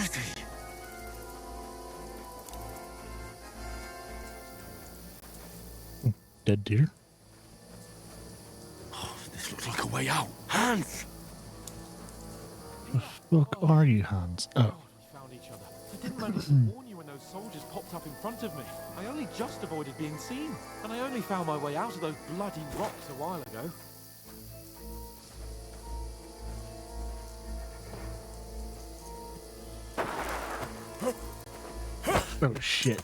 is he? Dead deer? Oh, this looks like a way out. Hans! The fuck are you, Hans? Oh. We found each other. I didn't manage to warn you when those soldiers popped up in front of me. I only just avoided being seen. And I only found my way out of those bloody rocks a while ago. Oh, shit.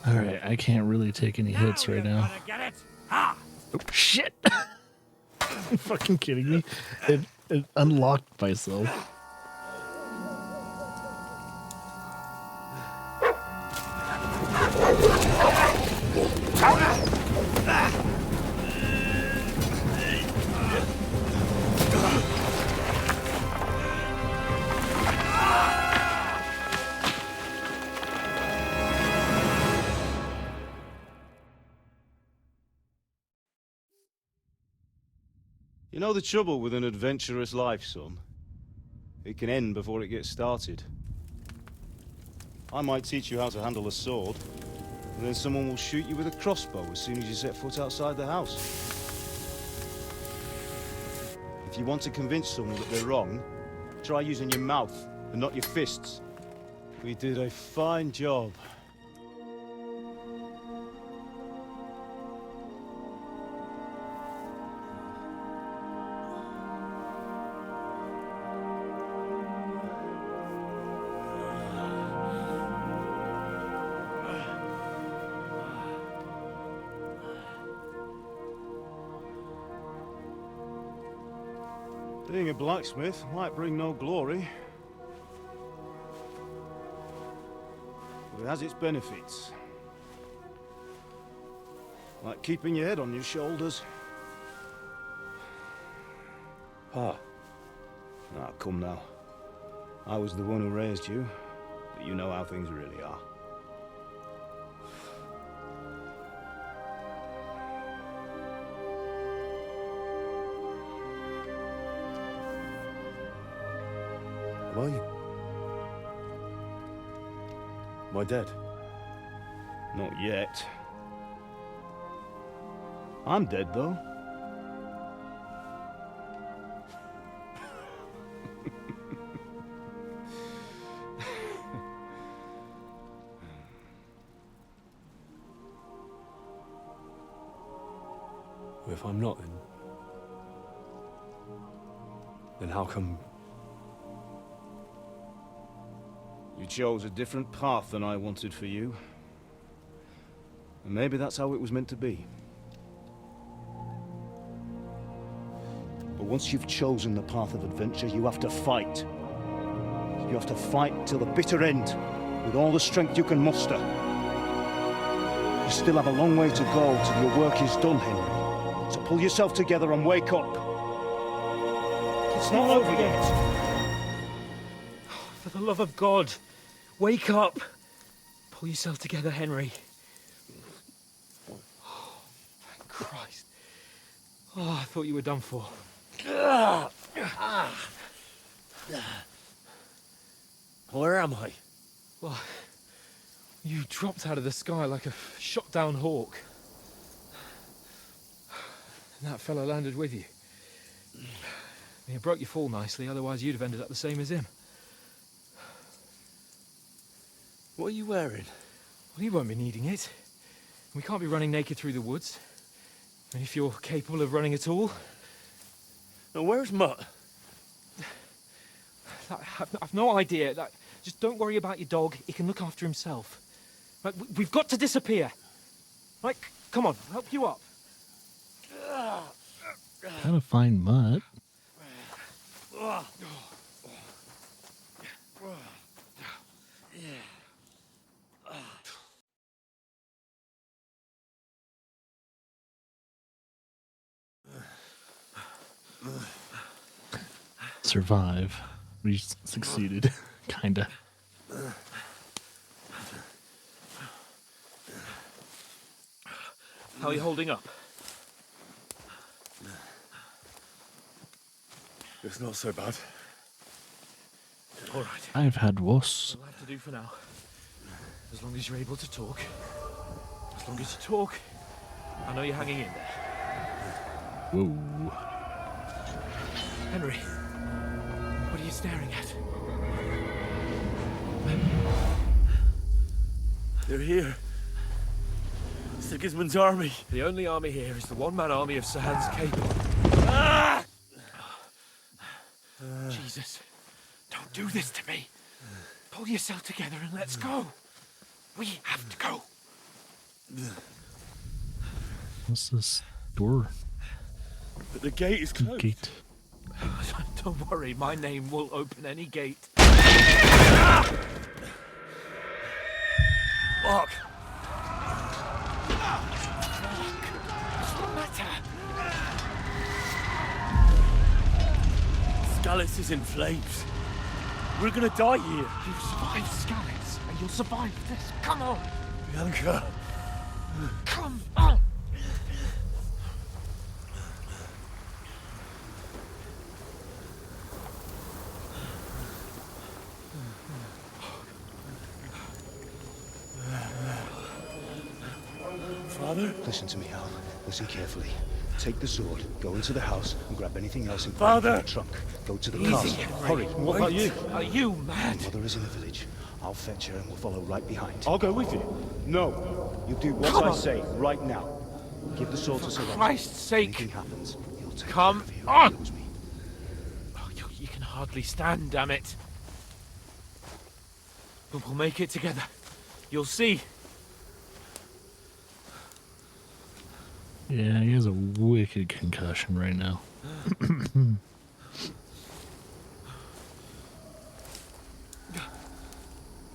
Alright, I can't really take any hits right now. Get it? Ha! Oh, shit! Are you fucking kidding me? It unlocked myself. You know the trouble with an adventurous life, son? It can end before it gets started. I might teach you how to handle a sword, and then someone will shoot you with a crossbow as soon as you set foot outside the house. If you want to convince someone that they're wrong, try using your mouth and not your fists. We did a fine job. Being a blacksmith might bring no glory, but it has its benefits. Like keeping your head on your shoulders. Pa. Ah, come now. I was the one who raised you, but you know how things really are. Are you? Am I dead? Not yet. I'm dead, though. Well, if I'm not, then how come... You chose a different path than I wanted for you. And maybe that's how it was meant to be. But once you've chosen the path of adventure, you have to fight. You have to fight till the bitter end, with all the strength you can muster. You still have a long way to go till your work is done, Henry. So pull yourself together and wake up. It's not over yet. For the love of God, wake up! Pull yourself together, Henry. Oh, thank Christ. Oh, I thought you were done for. Where am I? Well, you dropped out of the sky like a shot-down hawk. And that fellow landed with you. You broke your fall nicely, otherwise you'd have ended up the same as him. What are you wearing? Well, you won't be needing it. We can't be running naked through the woods. And if you're capable of running at all... Now, where's Mutt? I've no idea. Just don't worry about your dog. He can look after himself. Right, we've got to disappear. Right, come on, I'll help you up. Gotta find Mutt. Survive. We succeeded. Kinda. How are you holding up? It's not so bad. All right. I've had worse. That'll have to do for now. As long as you're able to talk. As long as you talk. I know you're hanging in there. Whoa. Henry, what are you staring at? They're here. Sigismund's army. The only army here is the one-man army of Sir Hans Cable. Ah! Jesus, don't do this to me. Pull yourself together and let's go. We have to go. What's this door? But the gate is closed. Gate. Don't worry, my name will open any gate. Fuck! What's the matter? Scallis is in flames. We're gonna die here. You survived Scallis, and you'll survive this. Come on! Bianca. Come on! Father? Listen to me, Hal. Listen carefully. Take the sword, go into the house, and grab anything else in Father! the trunk. Go to the Easy, castle. Henry. Hurry. What about you? Are you mad? Mother is in the village. I'll fetch her and we'll follow right behind. I'll go with you. No. You do what Come I on. say right now. Give the sword to Sir Roger. Christ's sake! Anything happens, he'll take Come care of you. on. He knows me. Oh, you can hardly stand, damn it. But we'll make it together. You'll see. Yeah, he has a wicked concussion right now.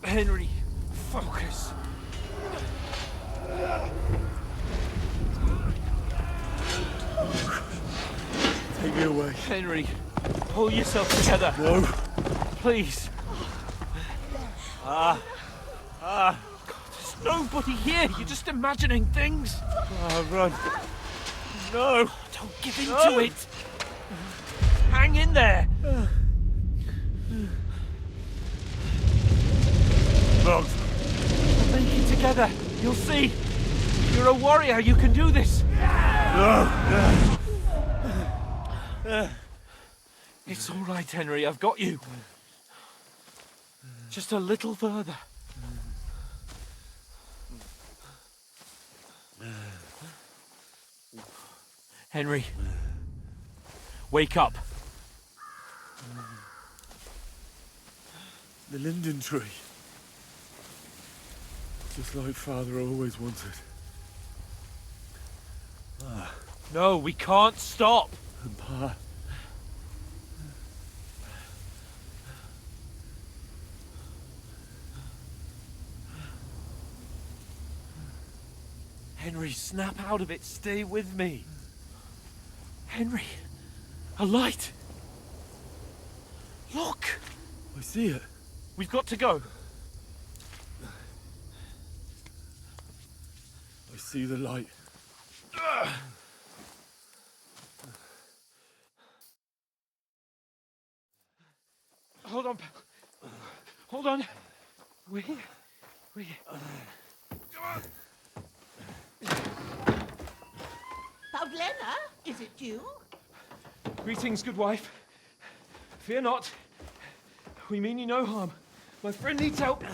Henry, focus. Take me away. Henry, pull yourself together. No. Please. God, there's nobody here. You're just imagining things. Run. No. Don't give in to it. Hang in there. Run. We'll make it together. You'll see. You're a warrior. You can do this. No. It's all right, Henry. I've got you. Just a little further. Henry, wake up. The linden tree. Just like Father always wanted. No, we can't stop. And Pa. Henry, snap out of it. Stay with me. Henry, a light. Look, I see it. we've got to go. I see the light. Hold on, pal. Hold on. We're here. Pavlena, is it you? Greetings, good wife. Fear not. We mean you no harm. My friend needs help.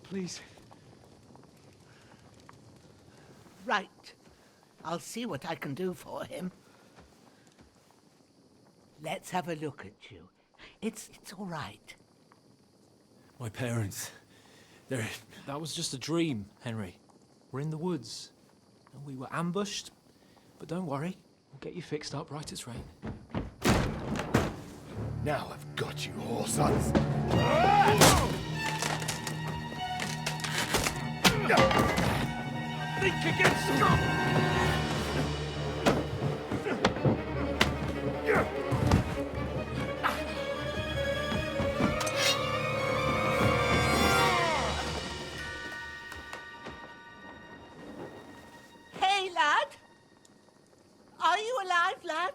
Please. Right. I'll see what I can do for him. Let's have a look at you. It's all right. My parents. They're... That was just a dream, Henry. We're in the woods. We were ambushed, but don't worry. We'll get you fixed up right as rain. Now I've got you, whore sons. Think against Scott! Hey, lad. alive, lad?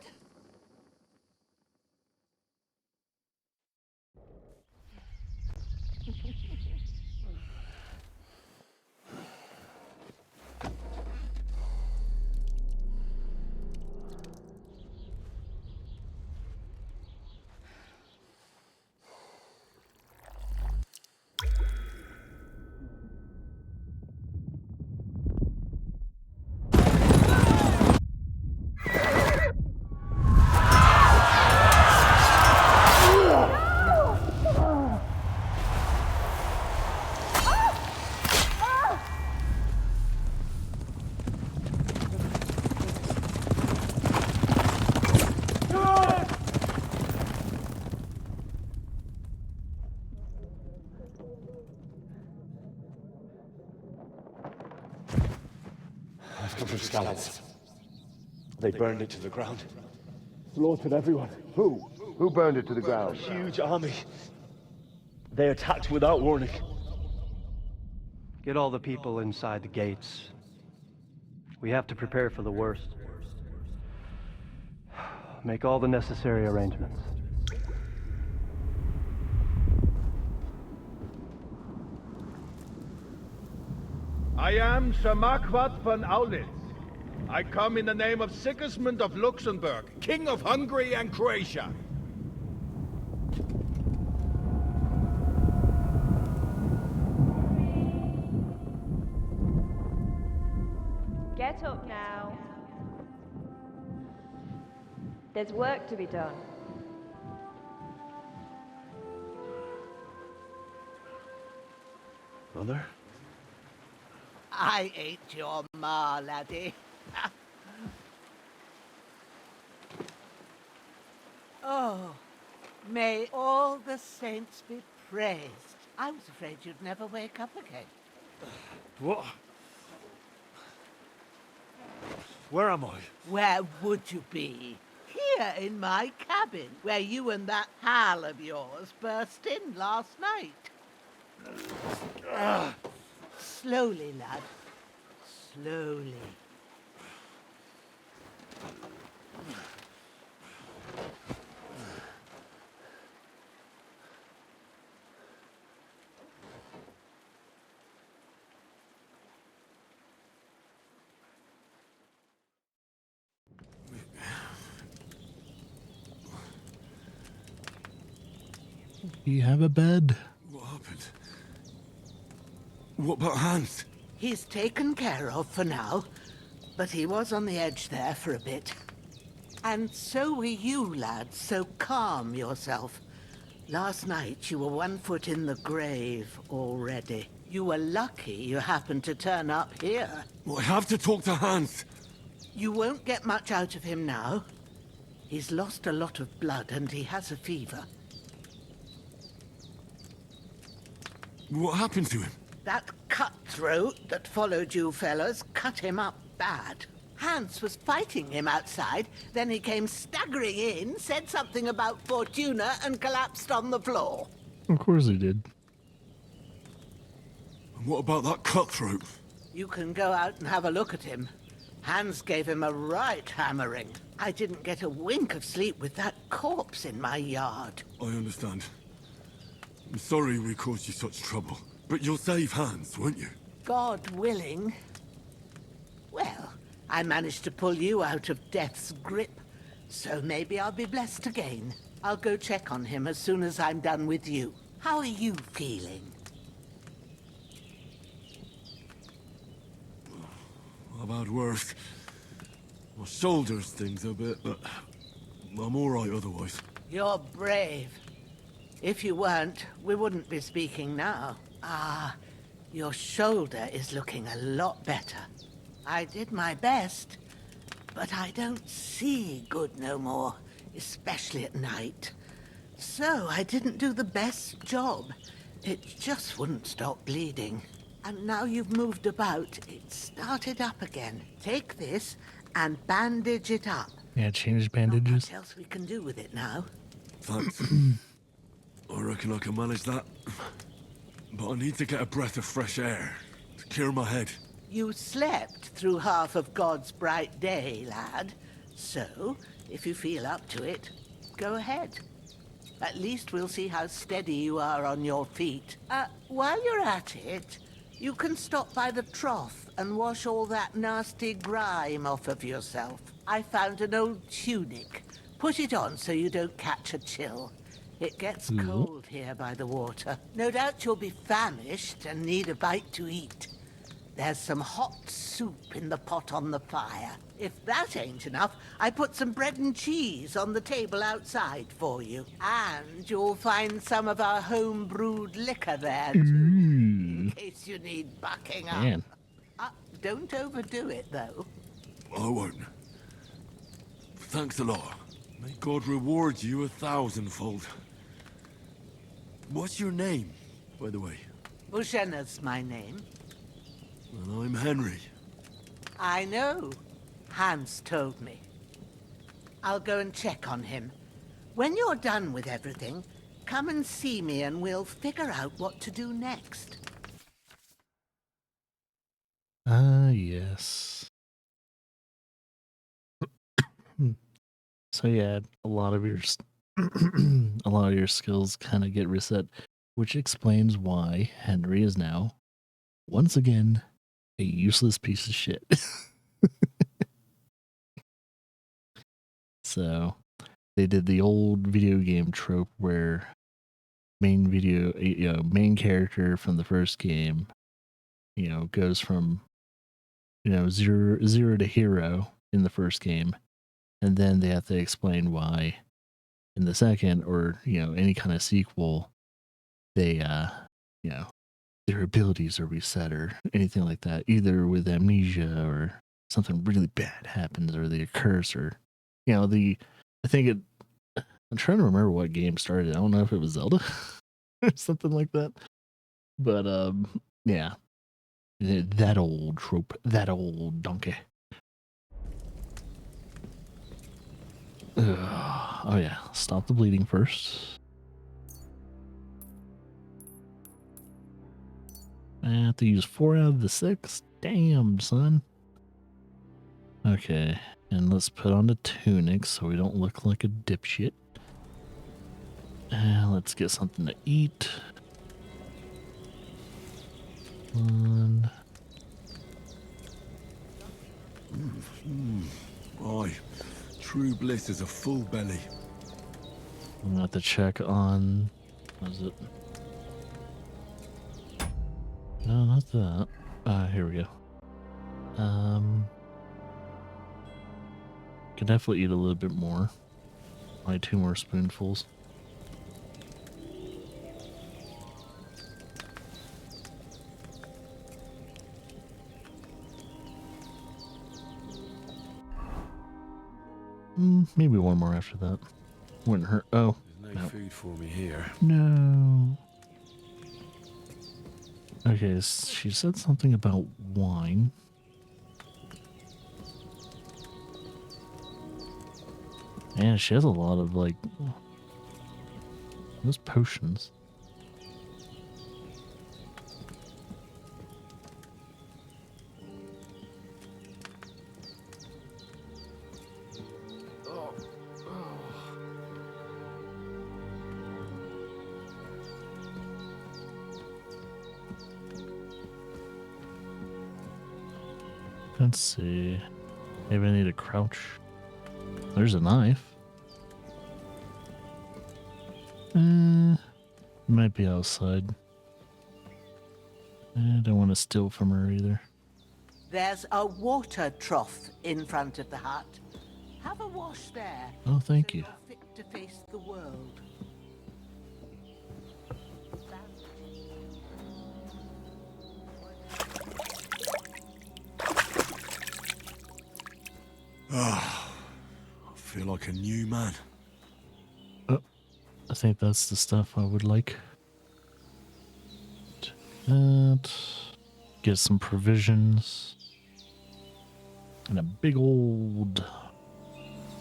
I've come from scouts. They burned it to the ground. Slaughtered everyone. Who? Who burned it to the ground? Huge army. They attacked without warning. Get all the people inside the gates. We have to prepare for the worst. Make all the necessary arrangements. I am Sir Marquardt von Aulitz. I come in the name of Sigismund of Luxembourg, King of Hungary and Croatia. Get up now. There's work to be done. Mother? I ain't your ma, laddie. Oh, may all the saints be praised. I was afraid you'd never wake up again. What? Where am I? Where would you be? Here in my cabin, where you and that pal of yours burst in last night. Slowly, lad. Slowly. Do you have a bed? What happened? What about Hans? He's taken care of for now, but he was on the edge there for a bit. And so were you, lad, so calm yourself. Last night you were 1 foot in the grave already. You were lucky you happened to turn up here. Well, I have to talk to Hans. You won't get much out of him now. He's lost a lot of blood and he has a fever. What happened to him? That cutthroat that followed you fellas cut him up bad. Hans was fighting him outside, then he came staggering in, said something about Fortuna, and collapsed on the floor. Of course he did. And what about that cutthroat? You can go out and have a look at him. Hans gave him a right hammering. I didn't get a wink of sleep with that corpse in my yard. I understand. I'm sorry we caused you such trouble. But you'll save Hans, won't you? God willing. Well, I managed to pull you out of death's grip, so maybe I'll be blessed again. I'll go check on him as soon as I'm done with you. How are you feeling? I've had worse. My shoulder stings a bit, but I'm all right otherwise. You're brave. If you weren't, we wouldn't be speaking now. Ah, your shoulder is looking a lot better. I did my best, but I don't see good no more, especially at night. So I didn't do the best job. It just wouldn't stop bleeding. And now you've moved about, it started up again. Take this and bandage it up. Yeah, change Not bandages. much else we can do with it now. Thanks. I reckon I can manage that. But I need to get a breath of fresh air to clear my head. You slept through half of God's bright day, lad. So, if you feel up to it, go ahead. At least we'll see how steady you are on your feet. While you're at it, you can stop by the trough and wash all that nasty grime off of yourself. I found an old tunic. Put it on so you don't catch a chill. It gets cold here by the water. No doubt you'll be famished and need a bite to eat. There's some hot soup in the pot on the fire. If that ain't enough, I put some bread and cheese on the table outside for you. And you'll find some of our home-brewed liquor there, too, in case you need bucking up. Man. Don't overdo it, though. I won't. Thanks a lot. May God reward you 1,000-fold. What's your name, by the way? Bushena's my name. Well, I'm Henry. I know. Hans told me. I'll go and check on him. When you're done with everything, come and see me and we'll figure out what to do next. Yes. So yeah, a lot of your skills kind of get reset, which explains why Henry is now once again a useless piece of shit. So they did the old video game trope where main character from the first game, goes from zero to hero in the first game, and then they have to explain why in the second or any kind of sequel they their abilities are reset or anything like that, either with amnesia or something really bad happens or they curse or I'm trying to remember what game started. I don't know if it was Zelda or something like that. But yeah. That old trope, that old donkey. Oh yeah, stop the bleeding first. I have to use 4 out of the 6. Damn, son. Okay, and let's put on the tunic so we don't look like a dipshit. And let's get something to eat. Boy, true bliss is a full belly. I'm gonna have to check on. What is it? No, not that. Here we go. Can definitely eat a little bit more. Probably 2 more spoonfuls. Maybe 1 more after that. Wouldn't hurt. Oh, There's no food for me here. no. Okay, she said something about wine. Man, she has a lot of, those potions. Let's see. Maybe I need to crouch. There's a knife. Might be outside. I don't want to steal from her either. There's a water trough in front of the hut. Have a wash there. Oh, thank so you. you're fit to face the world. I feel like a new man. Oh, I think that's the stuff I would like. That. Get some provisions. And a big old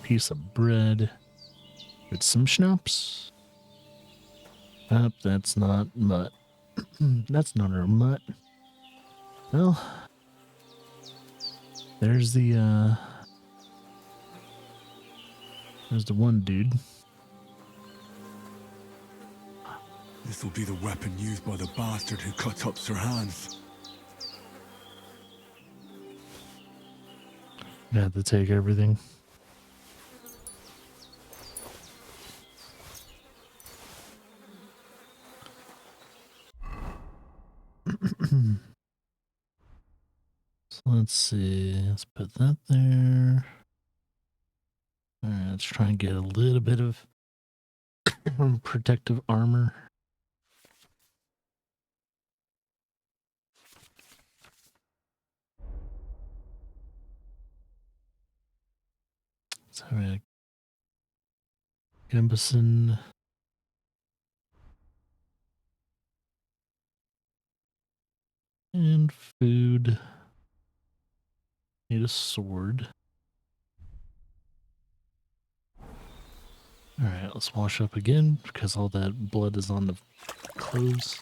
piece of bread with some schnapps. That's not mutt. That's not her mutt. Well, there's the There's the one dude. This will be the weapon used by the bastard who cut up Sir Hans. I had to take everything. So let's see. Let's put that there. All right, let's try and get a little bit of protective armor. So we have Gambison. And food. Need a sword. Alright, let's wash up again because all that blood is on the clothes.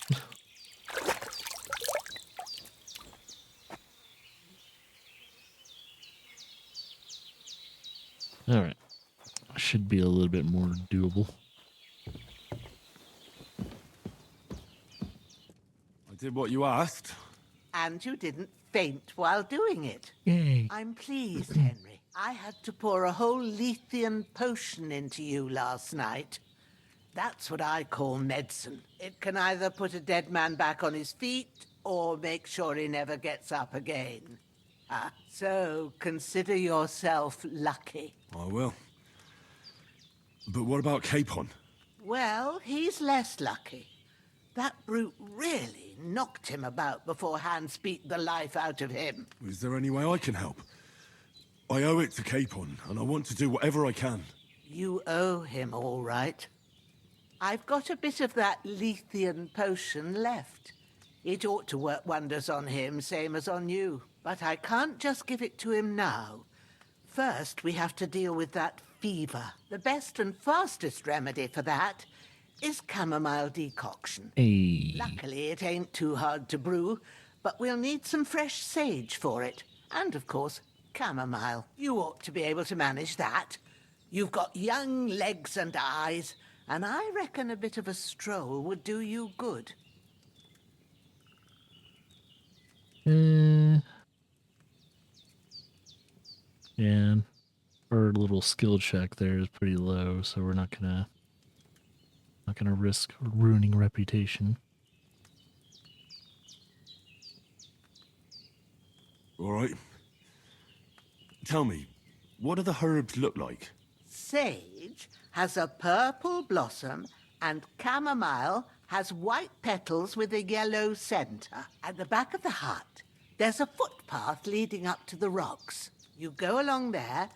Alright. Should be a little bit more doable. I did what you asked. And you didn't faint while doing it. Yay. I'm pleased, Henry. I had to pour a whole Lethean potion into you last night. That's what I call medicine. It can either put a dead man back on his feet or make sure he never gets up again. So consider yourself lucky. I will. But what about Capon? Well, he's less lucky. That brute really knocked him about before Hans beat the life out of him. Is there any way I can help? I owe it to Capon, and I want to do whatever I can. You owe him, all right. I've got a bit of that Lethean potion left. It ought to work wonders on him, same as on you. But I can't just give it to him now. First, we have to deal with that fever. The best and fastest remedy for that is chamomile decoction. Hey. Luckily, it ain't too hard to brew, but we'll need some fresh sage for it. And, of course, chamomile. You ought to be able to manage that. You've got young legs and eyes, and I reckon a bit of a stroll would do you good. Yeah. Our little skill check there is pretty low, so we're not gonna risk ruining reputation. All right. Tell me, what do the herbs look like? Sage has a purple blossom, and chamomile has white petals with a yellow center. At the back of the hut, there's a footpath leading up to the rocks. You go along there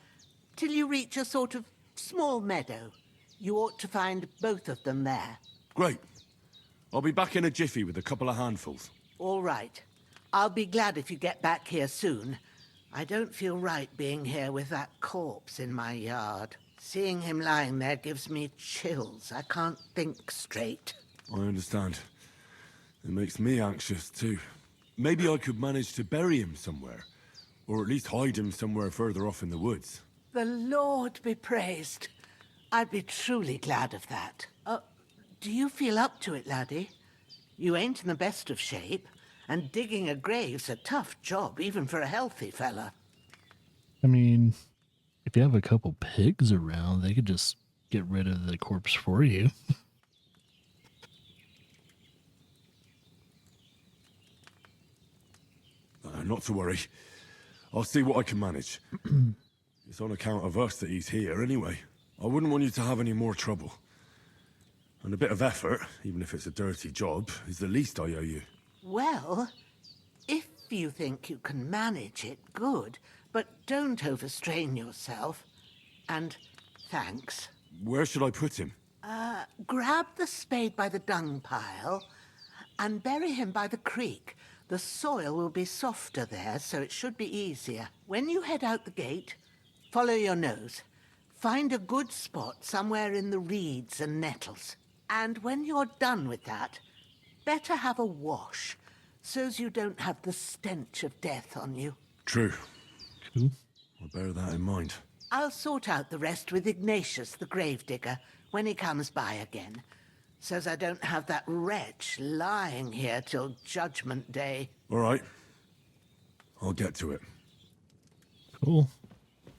till you reach a sort of small meadow. You ought to find both of them there. Great. I'll be back in a jiffy with a couple of handfuls. All right. I'll be glad if you get back here soon. I don't feel right being here with that corpse in my yard. Seeing him lying there gives me chills. I can't think straight. I understand. It makes me anxious, too. Maybe I could manage to bury him somewhere. Or at least hide him somewhere further off in the woods. The Lord be praised. I'd be truly glad of that. Do you feel up to it, laddie? You ain't in the best of shape, and digging a grave's a tough job, even for a healthy fella. I mean, if you have a couple pigs around, they could just get rid of the corpse for you. Not to worry. I'll see what I can manage. It's on account of us that he's here anyway. I wouldn't want you to have any more trouble. And a bit of effort, even if it's a dirty job, is the least I owe you. Well, if you think you can manage it, good. But don't overstrain yourself. And thanks. Where should I put him? Grab the spade by the dung pile and bury him by the creek. The soil will be softer there, so it should be easier. When you head out the gate, follow your nose. Find a good spot somewhere in the reeds and nettles. And when you're done with that, better have a wash, so's you don't have the stench of death on you. True. Cool. I'll bear that in mind. I'll sort out the rest with Ignatius, the gravedigger, when he comes by again. Says I don't have that wretch lying here till Judgment Day. All right. I'll get to it. Cool.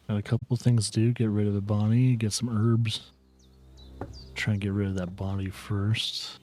Got a couple things to do. Get rid of the body, get some herbs. Try and get rid of that body first.